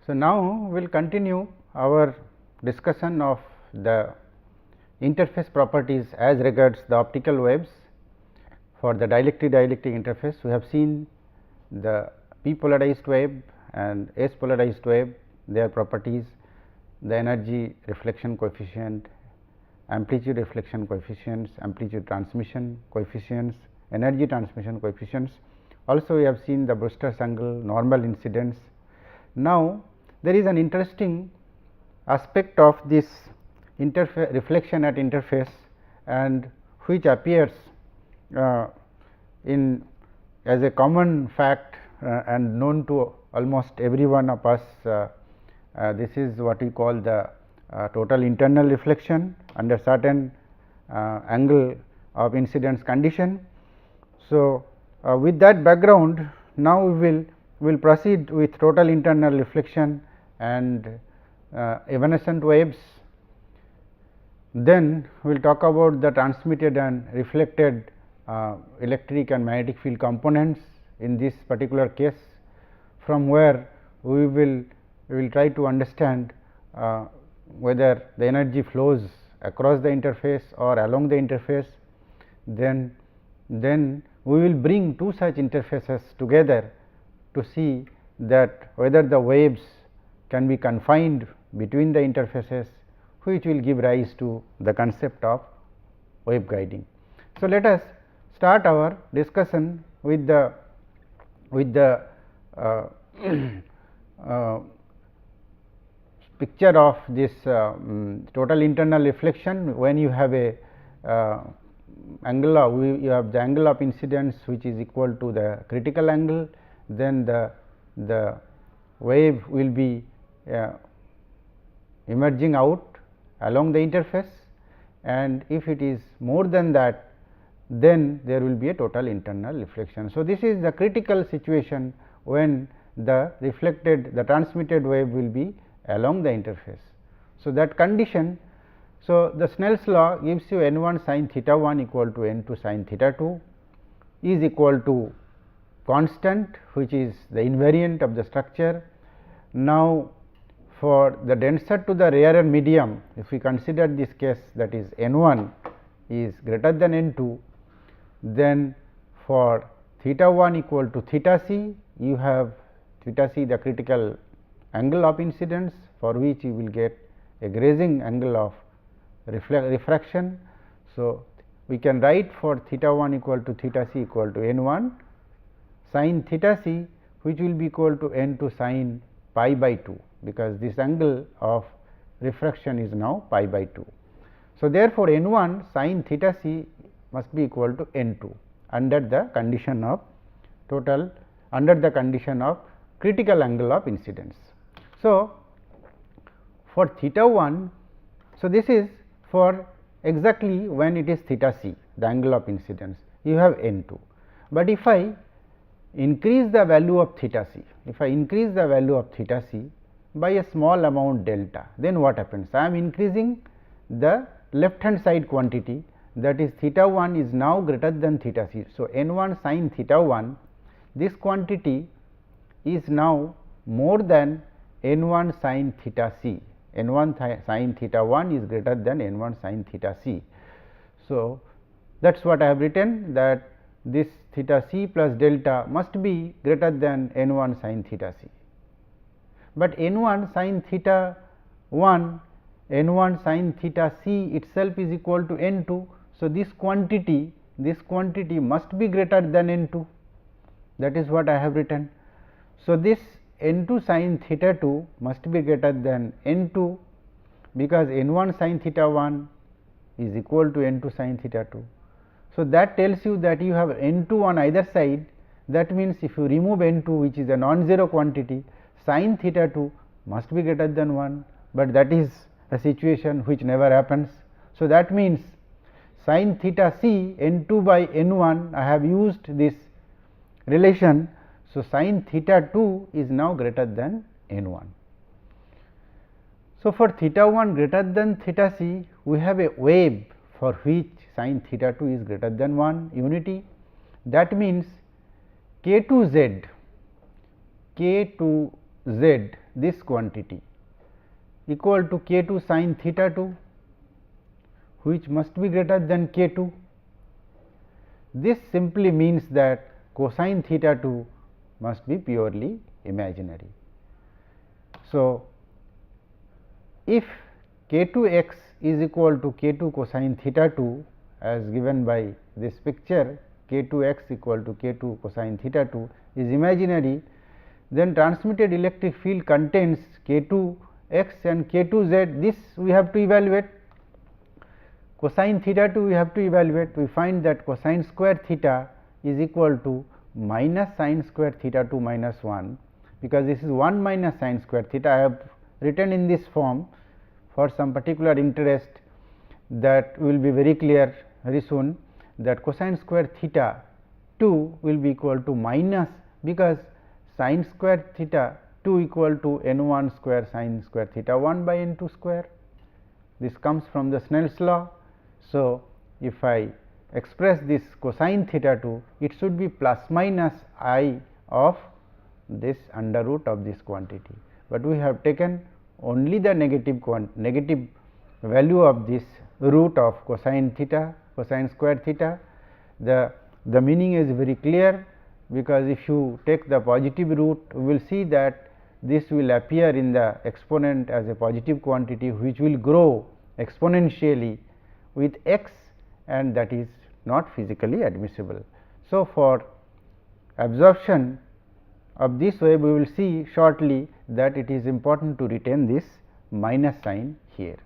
So, now we will continue our discussion of the interface properties as regards the optical waves. For the dielectric interface, we have seen the p polarized wave and s polarized wave, their properties, the energy reflection coefficient, amplitude reflection coefficients, amplitude transmission coefficients, energy transmission coefficients. Also, we have seen the Brewster's angle, normal incidence. Now, there is an interesting aspect of this reflection at interface, and which appears in as a common fact and known to almost every one of us. This is what we call the total internal reflection under certain angle of incidence condition. So, with that background, now we will proceed with total internal reflection and evanescent waves. Then we will talk about the transmitted and reflected electric and magnetic field components in this particular case, from where we will try to understand whether the energy flows across the interface or along the interface. Then we will bring two such interfaces together to see that whether the waves can be confined between the interfaces, which will give rise to the concept of wave guiding. So, let us start our discussion with the picture of this total internal reflection. When you have a angle of you have the angle of incidence which is equal to the critical angle, then the wave will be emerging out along the interface, and if it is more than that, then there will be a total internal reflection. So, this is the critical situation when the transmitted wave will be along the interface. So, that condition. So, the Snell's law gives you n 1 sin theta 1 equal to n 2 sin theta 2 is equal to constant, which is the invariant of the structure. Now, for the denser to the rarer medium, if we consider this case, that is n 1 is greater than n 2, then for theta 1 equal to theta c, you have theta c the critical angle of incidence, for which you will get a grazing angle of refraction. So, we can write for theta 1 equal to theta c equal to n 1 sin theta c, which will be equal to n 2 sin pi by 2, because this angle of refraction is now pi by 2. So, therefore, n 1 sin theta c must be equal to n 2 under the condition of critical angle of incidence. So, for theta 1, so this is for exactly when it is theta c, the angle of incidence, you have n 2, but if I increase the value of theta c, by a small amount delta, then what happens? I am increasing the left hand side quantity, that is theta 1 is now greater than theta c. So, n 1 sin theta 1, this quantity is now more than n 1 sin theta c, n 1 sin theta 1 is greater than n 1 sin theta c. So, that is what I have written, that this theta c plus delta must be greater than n 1 sin theta c, but n 1 sin theta 1, n 1 sin theta c itself is equal to n 2. So, this quantity must be greater than n 2, that is what I have written. So, this n 2 sin theta 2 must be greater than n 2, because n 1 sin theta 1 is equal to n 2 sin theta 2. So, that tells you that you have n 2 on either side. That means, if you remove n 2, which is a non-zero quantity, sin theta 2 must be greater than 1, but that is a situation which never happens. So, that means, sin theta c n 2 by n 1, I have used this relation. So, sin theta 2 is now greater than n 1. So, for theta 1 greater than theta c, we have a wave for which sin theta 2 is greater than 1 unity. That means, k to z z, this quantity equal to k 2 sin theta 2, which must be greater than k 2. This simply means that cosine theta 2 must be purely imaginary. So, if k 2 x is equal to k 2 cosine theta 2 as given by this picture, k 2 x equal to k 2 cosine theta 2 is imaginary, then transmitted electric field contains k 2 x and k 2 z. This we have to evaluate. Cosine theta 2 we have to evaluate. We find that cosine square theta is equal to minus sine square theta 2 minus 1, because this is 1 minus sine square theta. I have written in this form for some particular interest, that will be very clear very soon, that cosine square theta 2 will be equal to minus, because sine square theta 2 equal to n 1 square sine square theta 1 by n 2 square. This comes from the Snell's law. So, if I express this cosine theta 2, it should be plus minus I of this under root of this quantity, but we have taken only the negative value of this root of cosine theta, cosine square theta. The meaning is very clear, because if you take the positive root, we will see that this will appear in the exponent as a positive quantity, which will grow exponentially with x, and that is not physically admissible. So, for absorption of this wave, we will see shortly that it is important to retain this minus sign here.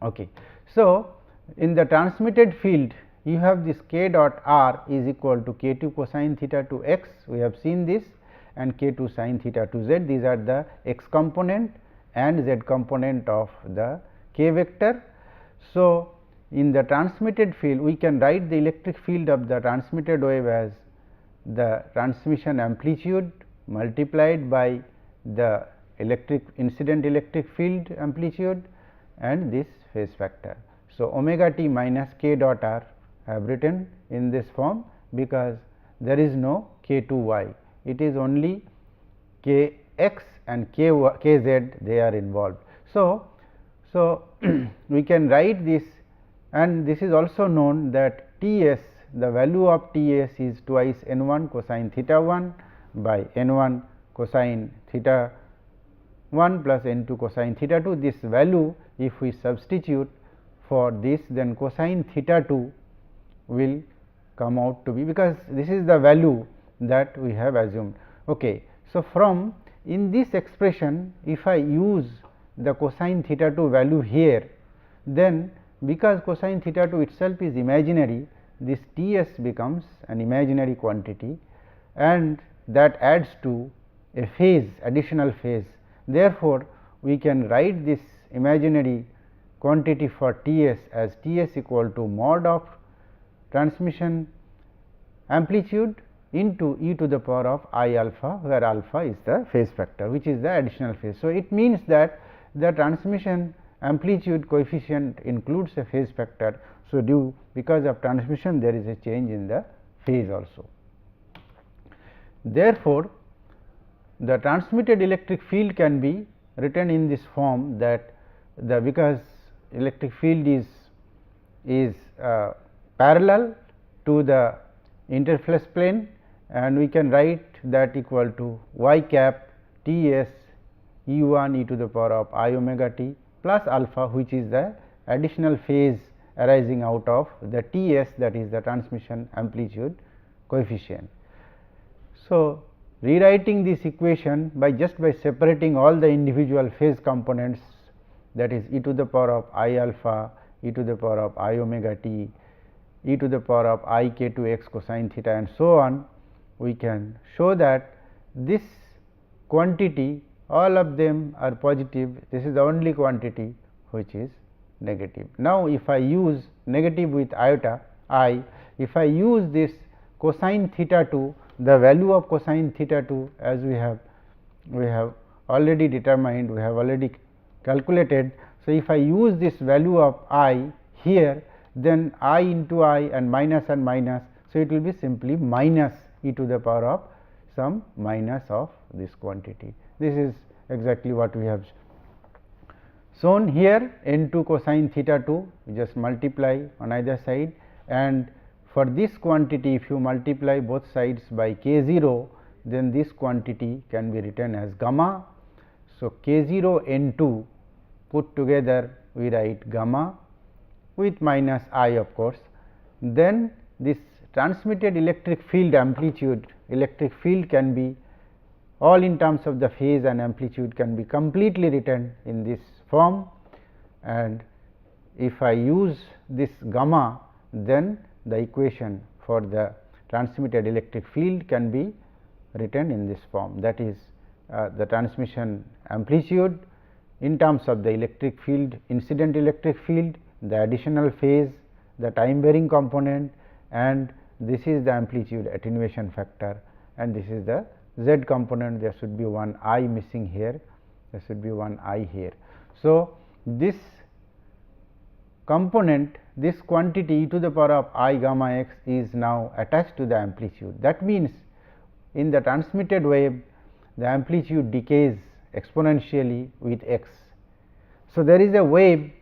Okay. So, in the transmitted field, you have this k dot r is equal to k 2 cosine theta 2 x, we have seen this, and k 2 sin theta 2 z. These are the x component and z component of the k vector. So, in the transmitted field, we can write the electric field of the transmitted wave as the transmission amplitude multiplied by the incident electric field amplitude and this phase factor. So, omega t minus k dot r I have written in this form, because there is no k 2 y, it is only k x and k z they are involved. So, we can write this, and this is also known that T s, the value of T s is twice n 1 cosine theta 1 by n 1 cosine theta 1 plus n 2 cosine theta 2. This value, if we substitute for this, then cosine theta 2 will come out to be, because this is the value that we have assumed. Okay. So, from in this expression, if I use the cosine theta 2 value here, then because cosine theta 2 itself is imaginary, this T s becomes an imaginary quantity, and that adds to a phase, additional phase. Therefore, we can write this imaginary quantity for T s as T s equal to mod of transmission amplitude into e to the power of I alpha, where alpha is the phase factor, which is the additional phase. So, it means that the transmission amplitude coefficient includes a phase factor. So, because of transmission, there is a change in the phase also. Therefore, the transmitted electric field can be written in this form, that because electric field is parallel to the interface plane, and we can write that equal to y cap T s E 1 e to the power of I omega t plus alpha, which is the additional phase arising out of the T s, that is the transmission amplitude coefficient. So, rewriting this equation by separating all the individual phase components, that is e to the power of I alpha, e to the power of I omega t, e to the power of I k 2 x cosine theta, and so on, we can show that this quantity, all of them are positive. This is the only quantity which is negative. Now, if I use negative with iota I, if I use this cosine theta 2, the value of cosine theta 2, as we have already determined, we have already calculated. So, if I use this value of I here, then I into I and minus. So, it will be simply minus e to the power of some minus of this quantity. This is exactly what we have shown here. N2 cosine theta 2, you just multiply on either side, and for this quantity if you multiply both sides by k 0, then this quantity can be written as gamma. So, k 0 n 2 put together we write gamma with minus I of course. Then this transmitted electric field amplitude, electric field can be all in terms of the phase and amplitude can be completely written in this form, and if I use this gamma, then the equation for the transmitted electric field can be written in this form, that is the transmission amplitude in terms of the electric field, incident electric field, the additional phase, the time varying component, and this is the amplitude attenuation factor, and this is the z component. There should be one I missing here, there should be one I here. So, this component, this quantity e to the power of I gamma x is now attached to the amplitude. That means, in the transmitted wave the amplitude decays exponentially with x. So, there is a wave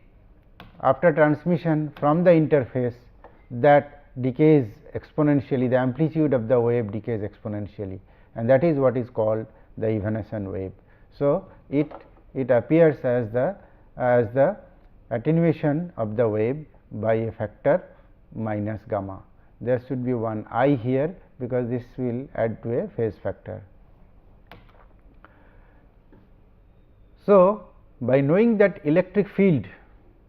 after transmission from the interface that decays exponentially, the amplitude of the wave decays exponentially, and that is what is called the evanescent wave. So, it appears as the attenuation of the wave by a factor minus gamma. There should be one I here, because this will add to a phase factor. So, by knowing that electric field,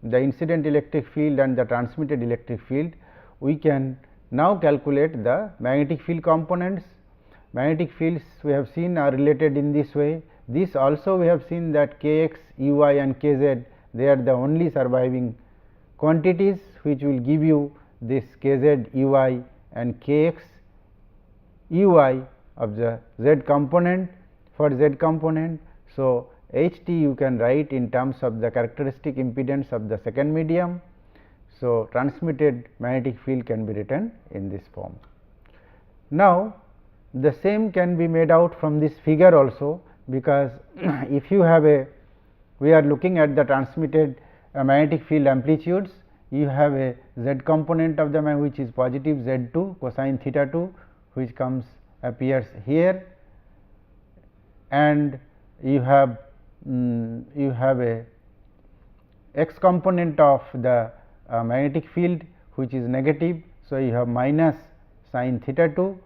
the incident electric field and the transmitted electric field, we can now calculate the magnetic field components. Magnetic fields we have seen are related in this way. This also we have seen that kx, ey and kz, they are the only surviving quantities which will give you this kz, ey and kx, ey of the z component for z component. So, H t you can write in terms of the characteristic impedance of the second medium. So, transmitted magnetic field can be written in this form. Now, the same can be made out from this figure also, because if you have a, we are looking at the transmitted magnetic field amplitudes, you have a z component of the which is positive z 2 cosine theta 2, which appears here, and you have a x component of the magnetic field which is negative. So, you have minus sin theta 2,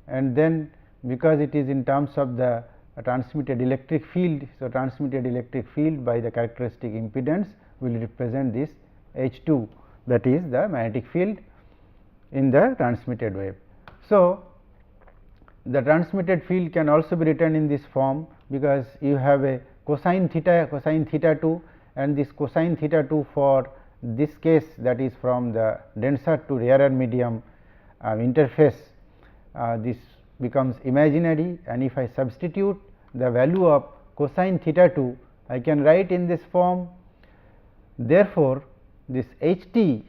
and then because it is in terms of the transmitted electric field. So, transmitted electric field by the characteristic impedance will represent this H 2, that is the magnetic field in the transmitted wave. So, the transmitted field can also be written in this form, because you have a cosine theta 2, and this cosine theta 2 for this case, that is from the denser to rarer medium interface, this becomes imaginary, and if I substitute the value of cosine theta 2, I can write in this form. Therefore, this H t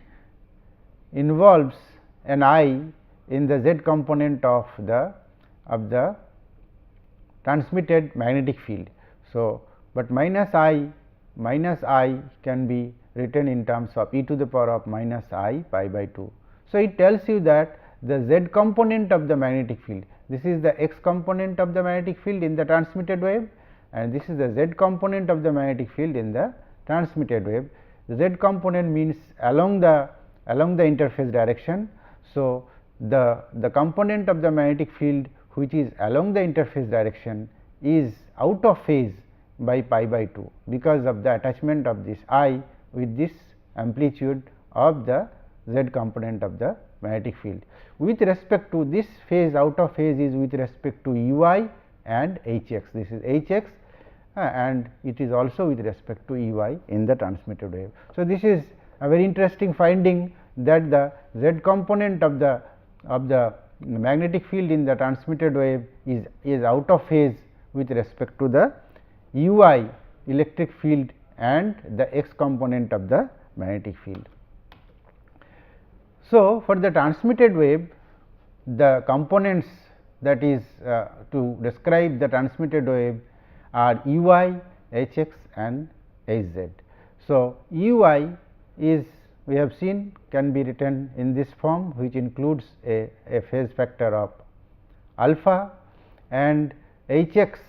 involves an I in the z component of the transmitted magnetic field. So, but minus I can be written in terms of e to the power of minus I pi by 2. So, it tells you that the z component of the magnetic field, this is the x component of the magnetic field in the transmitted wave, and this is the z component of the magnetic field in the transmitted wave. The z component means along the interface direction. So, the component of the magnetic field which is along the interface direction is out of phase by pi by 2, because of the attachment of this I with this amplitude of the z component of the magnetic field. With respect to this phase, out of phase is with respect to E y and H x. This is H x and it is also with respect to E y in the transmitted wave. So, this is a very interesting finding, that the z component of the magnetic field in the transmitted wave is out of phase with respect to the U y electric field and the x component of the magnetic field. So, for the transmitted wave, the components that is to describe the transmitted wave are u I, h x and h z. So, u I is we have seen can be written in this form, which includes a phase factor of alpha, and h x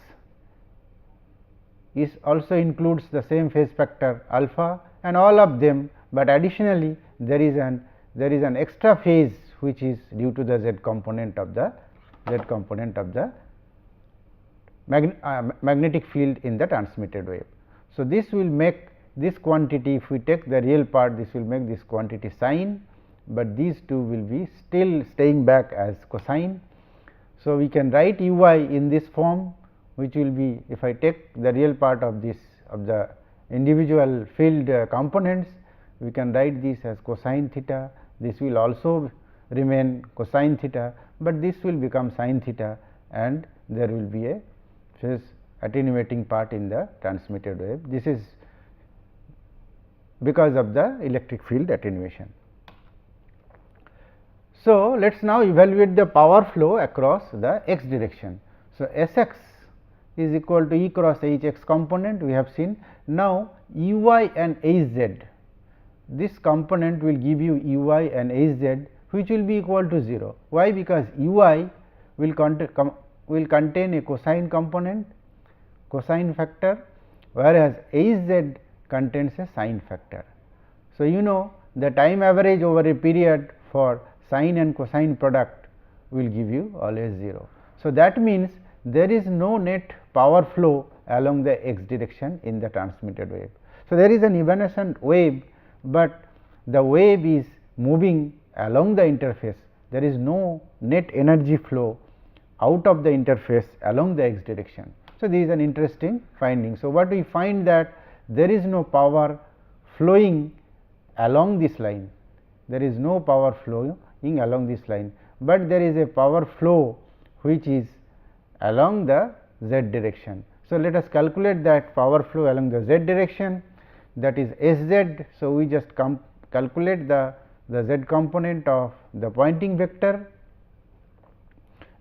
is also includes the same phase factor alpha, and all of them, but additionally there is an extra phase which is due to the z component of the magnetic field in the transmitted wave. So, this will make this quantity, if we take the real part, this will make this quantity sine, but these two will be still staying back as cosine. So, we can write u I in this form, which will be, if I take the real part of this of the individual field components, we can write this as cosine theta. This will also remain cosine theta, but this will become sine theta, and there will be a phase attenuating part in the transmitted wave. This is because of the electric field attenuation. So, let us now evaluate the power flow across the x direction. So, S x is equal to E cross H x component, we have seen. Now, U I and H z, this component will give you U I and H z, which will be equal to 0. Why? Because U I will contain a cosine component, cosine factor, whereas H z contains a sine factor. So, you know the time average over a period for sine and cosine product will give you always 0. So, that means there is no net power flow along the x direction in the transmitted wave. So, there is an evanescent wave, but the wave is moving along the interface, there is no net energy flow out of the interface along the x direction. So, this is an interesting finding. So, what we find that there is no power flowing along this line, there is no power flowing along this line, but there is a power flow which is along the z direction. So, let us calculate that power flow along the z direction, that is S z. So, we just calculate the z component of the Poynting vector,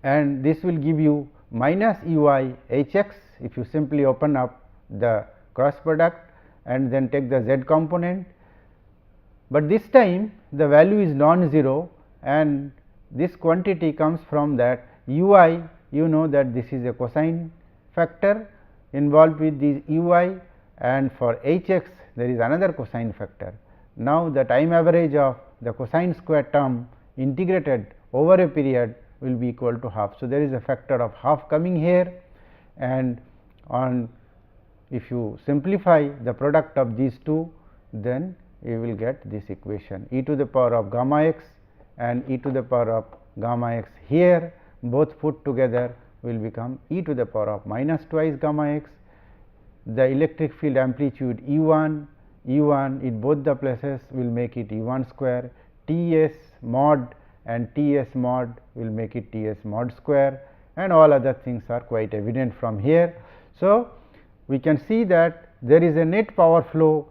and this will give you minus u I h x if you simply open up the cross product and then take the z component, but this time the value is non-zero, and this quantity comes from that u I, you know that this is a cosine factor involved with this u I, and for h x there is another cosine factor. Now, the time average of the cosine square term integrated over a period will be equal to half. So, there is a factor of half coming here, and on if you simplify the product of these two, then you will get this equation e to the power of gamma x and e to the power of gamma x here, both put together will become e to the power of minus twice gamma x. The electric field amplitude E 1 in both the places will make it E 1 square, T s mod and T s mod will make it T s mod square, and all other things are quite evident from here. So, we can see that there is a net power flow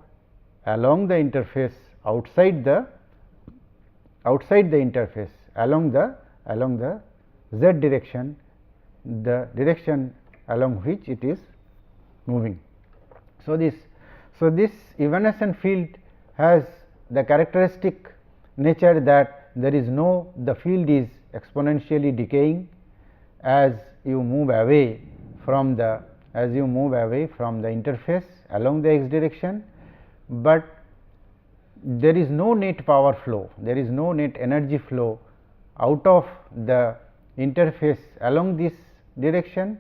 along the interface outside the interface along the z direction, the direction along which it is moving. So, this evanescent field has the characteristic nature that there is no, the field is exponentially decaying as you move away from the interface along the x direction, but there is no net power flow, there is no net energy flow out of the interface along this direction,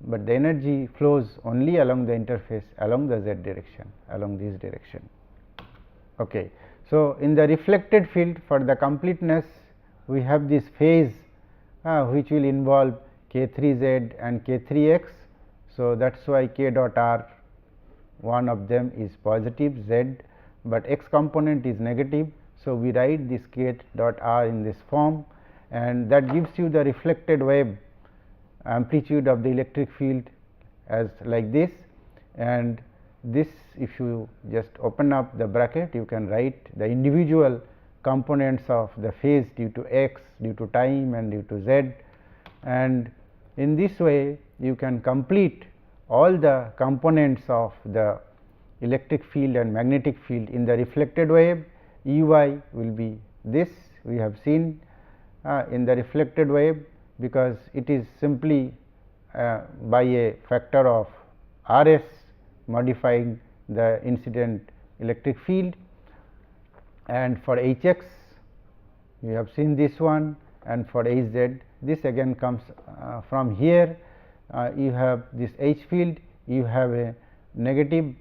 but the energy flows only along the interface along the z direction, along this direction. Okay. So, in the reflected field, for the completeness, we have this phase which will involve k 3 z and k 3 x. So, that is why k dot r, one of them is positive z, but x component is negative. So, we write this k dot r in this form, and that gives you the reflected wave amplitude of the electric field as like this, and this, if you just open up the bracket, you can write the individual components of the phase due to x, due to time and due to z, and in this way you can complete all the components of the electric field and magnetic field in the reflected wave. E y will be this we have seen in the reflected wave, because it is simply by a factor of R s modifying the incident electric field. And for H x we have seen this one, and for H z this again comes from here. You have this H field, you have a negative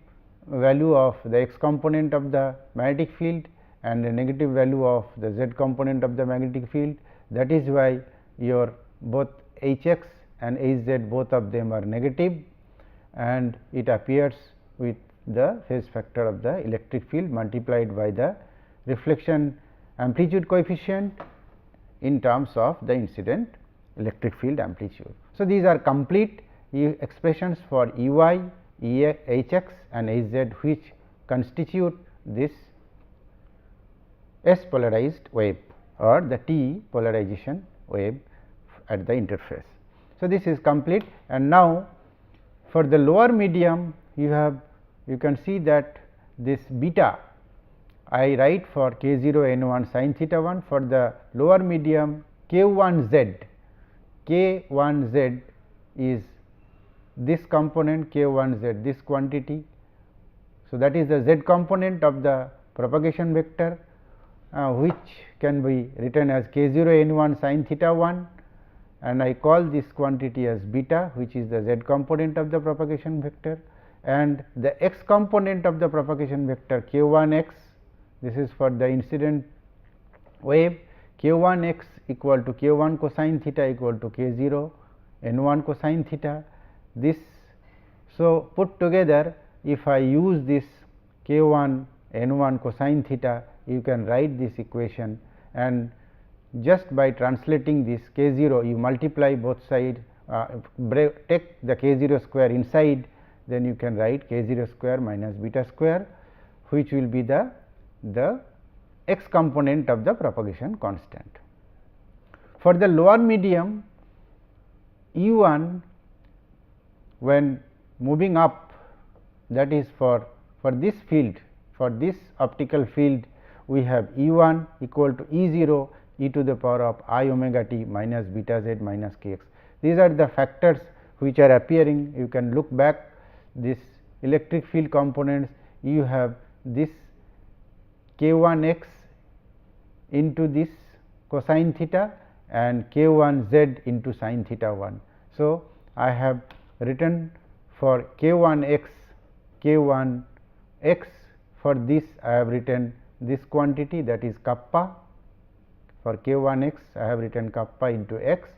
value of the x component of the magnetic field and a negative value of the z component of the magnetic field. That is why your both H x and H z both of them are negative, and it appears with the phase factor of the electric field multiplied by the reflection amplitude coefficient in terms of the incident electric field amplitude. So, these are complete expressions for E y, H x and H z, which constitute this S polarized wave or the T polarization wave at the interface. So, this is complete, and now for the lower medium you can see that this beta I write for k 0 n 1 sin theta 1. For the lower medium k 1 z, k 1 z is this component k 1 z, this quantity. So, that is the z component of the propagation vector, which can be written as k 0 n 1 sin theta 1, and I call this quantity as beta, which is the z component of the propagation vector, and the x component of the propagation vector k 1 x, this is for the incident wave, k 1 x equal to k 1 cosine theta equal to k 0 n 1 cosine theta. This, so put together, if I use this k 1 n 1 cosine theta, you can write this equation, and just by translating this k 0 you multiply both sides, take the k 0 square inside, then you can write k 0 square minus beta square, which will be the x component of the propagation constant. For the lower medium E 1, when moving up, that is for this field, for this optical field, we have E 1 equal to E 0 e to the power of I omega t minus beta z minus k x. These are the factors which are appearing. You can look back this electric field components, you have this k 1 x into this cosine theta and k 1 z into sin theta 1. So, I have written for k 1 x, k 1 x, for this I have written this quantity, that is kappa. For k 1 x I have written kappa into x,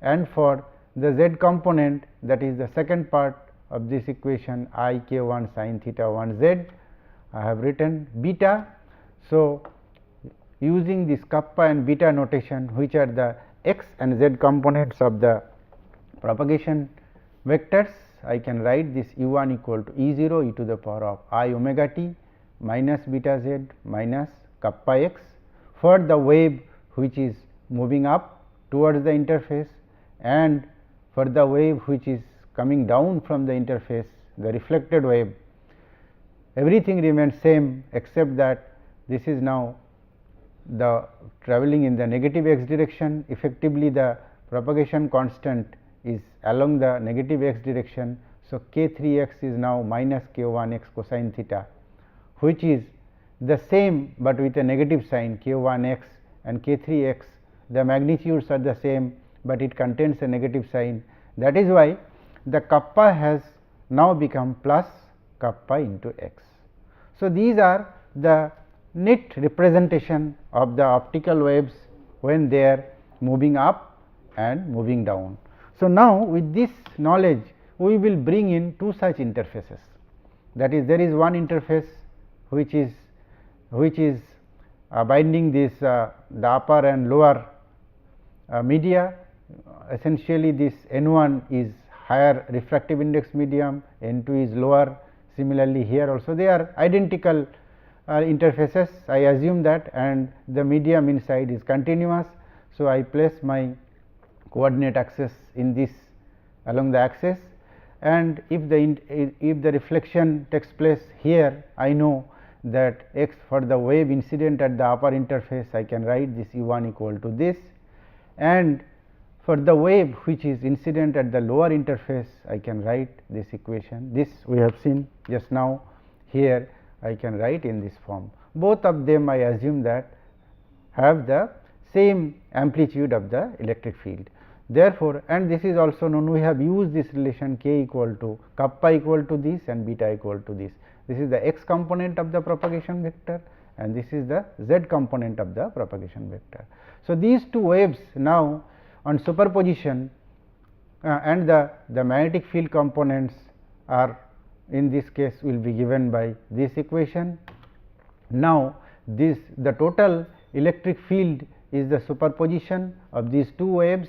and for the z component, that is the second part of this equation, I k 1 sin theta 1 z, I have written beta. So, using this kappa and beta notation, which are the x and z components of the propagation vectors, I can write this E 1 equal to E 0 e to the power of I omega t minus beta z minus kappa x for the wave which is moving up towards the interface, and for the wave which is coming down from the interface, the reflected wave, everything remains same, except that this is now the travelling in the negative x direction. Effectively, the propagation constant is along the negative x direction. So, k 3 x is now minus k 1 x cosine theta, which is the same, but with a negative sign, k 1 x and k 3 x, the magnitudes are the same, but it contains a negative sign. That is why the kappa has now become plus kappa into x. So, these are the neat representation of the optical waves when they are moving up and moving down. So, now with this knowledge we will bring in two such interfaces, that is, there is one interface which is binding this the upper and lower media. Essentially, this n 1 is higher refractive index medium, n 2 is lower. Similarly, here also they are identical interfaces, I assume that, and the medium inside is continuous. So, I place my coordinate axis in this along the axis, and if the reflection takes place here, I know that x for the wave incident at the upper interface, I can write this u 1 equal to this, and for the wave which is incident at the lower interface, I can write this equation. This we have seen just now. Here I can write in this form. Both of them I assume that have the same amplitude of the electric field. Therefore, and this is also known, we have used this relation k equal to kappa equal to this and beta equal to this. This is the x component of the propagation vector and this is the z component of the propagation vector. So, these two waves now on superposition and the magnetic field components are in this case will be given by this equation. Now, the total electric field is the superposition of these two waves,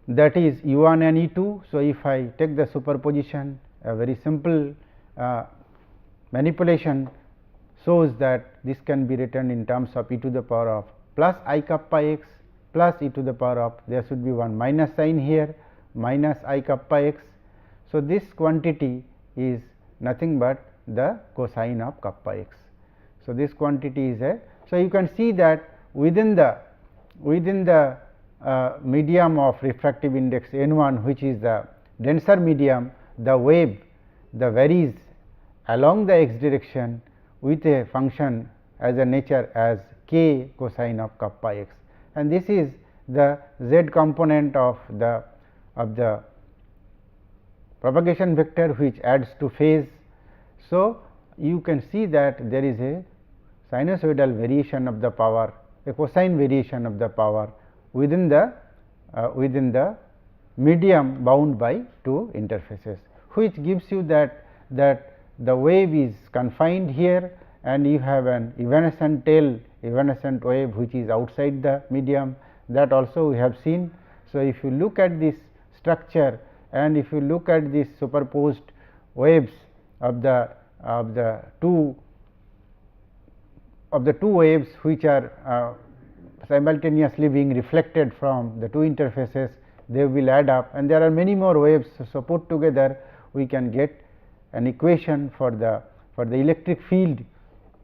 that is u 1 and E 2. So, if I take the superposition, a very simple manipulation shows that this can be written in terms of e to the power of plus I kappa x plus e to the power of, there should be one minus sign here, minus I kappa x. So, this quantity is nothing but the cosine of kappa x. So, this quantity is a, so you can see that within the medium of refractive index n 1, which is the denser medium, the wave varies along the x direction with a function as a nature as k cosine of kappa x, and this is the z component of the propagation vector which adds to phase. So, you can see that there is a sinusoidal variation of the power, a cosine variation of the power within the medium bound by two interfaces, which gives you that the wave is confined here and you have an evanescent tail, evanescent wave which is outside the medium, that also we have seen. So, if you look at this structure and if you look at these superposed waves of the two waves which are simultaneously being reflected from the two interfaces, they will add up and there are many more waves. So, put together we can get an equation for the electric field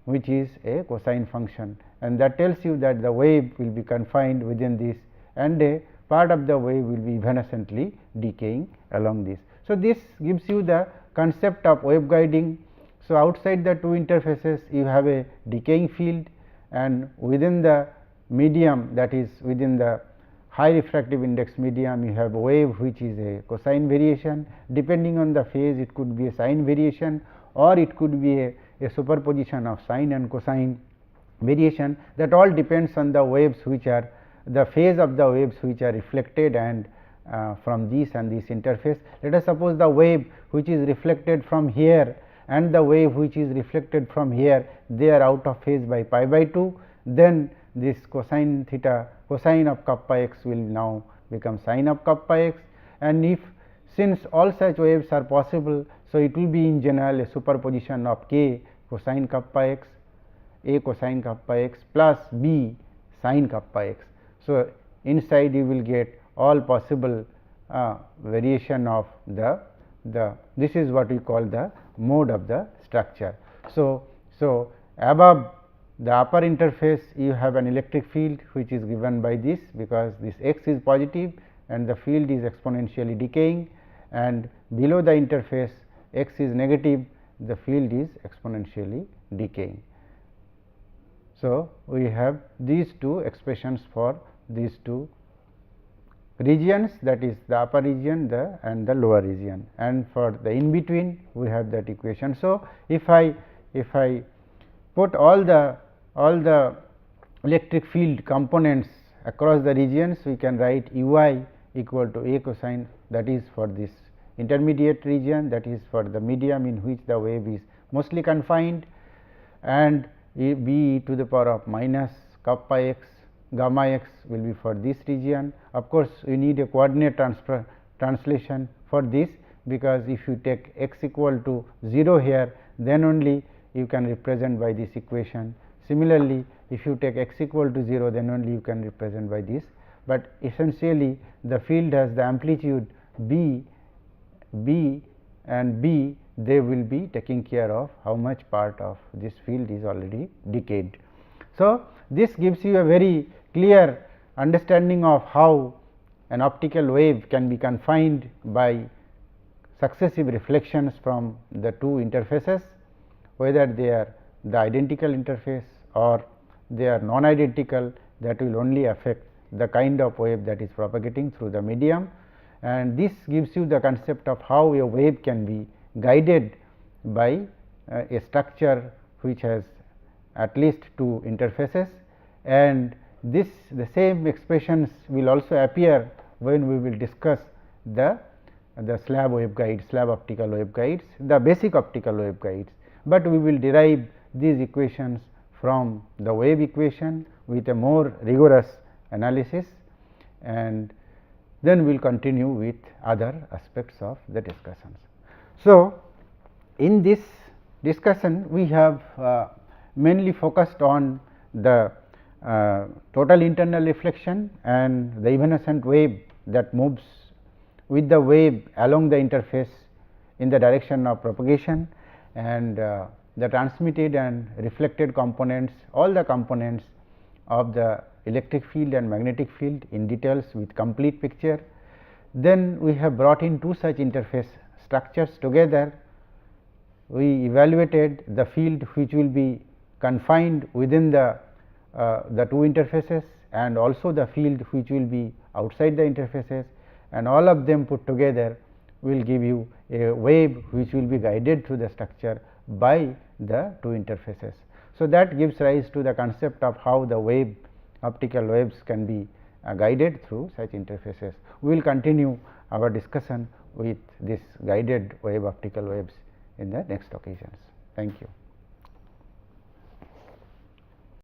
which is a cosine function, and that tells you that the wave will be confined within this and a part of the wave will be evanescently decaying along this. So, this gives you the concept of waveguiding. So, outside the two interfaces you have a decaying field and within the medium, that is within the high refractive index medium, you have a wave which is a cosine variation. Depending on the phase, it could be a sine variation or it could be a superposition of sine and cosine variation. That all depends on the waves which are the phase of the waves which are reflected and from this and this interface. Let us suppose the wave which is reflected from here and the wave which is reflected from here, they are out of phase by pi by 2, then this cosine theta, cosine of kappa x will now become sine of kappa x, and if since all such waves are possible, so it will be in general a superposition of k cosine kappa x, a cosine kappa x plus b sine kappa x. So, inside you will get all possible variation of the this is what we call the mode of the structure. So, above the upper interface you have an electric field which is given by this, because this x is positive and the field is exponentially decaying, and below the interface x is negative, the field is exponentially decaying. So, we have these two expressions for these two regions, that is the upper region and the lower region, and for the in between we have that equation. So, if I put all the electric field components across the regions, we can write u I equal to a cosine, that is for this intermediate region, that is for the medium in which the wave is mostly confined, and b to the power of minus kappa x gamma x will be for this region. Of course, we need a coordinate translation for this, because if you take x equal to 0 here, then only you can represent by this equation. Similarly, if you take x equal to 0, then only you can represent by this but essentially the field has the amplitude B and B, they will be taking care of how much part of this field is already decayed. So, this gives you a very clear understanding of how an optical wave can be confined by successive reflections from the two interfaces, whether they are the identical interface or they are non-identical, that will only affect the kind of wave that is propagating through the medium, and this gives you the concept of how a wave can be guided by a structure which has at least two interfaces, and this the same expressions will also appear when we will discuss the slab waveguides, slab optical waveguides, the basic optical waveguides, but we will derive these equations from the wave equation with a more rigorous analysis, and then we will continue with other aspects of the discussions. So, in this discussion we have mainly focused on the total internal reflection and the evanescent wave that moves with the wave along the interface in the direction of propagation, and the transmitted and reflected components, all the components of the electric field and magnetic field in details with complete picture. Then we have brought in two such interface structures together. We evaluated the field which will be confined within the two interfaces, and also the field which will be outside the interfaces, and all of them put together will give you a wave which will be guided through the structure by the two interfaces. So, that gives rise to the concept of how the wave optical waves can be guided through such interfaces. We will continue our discussion with this guided wave optical waves in the next occasions. Thank you.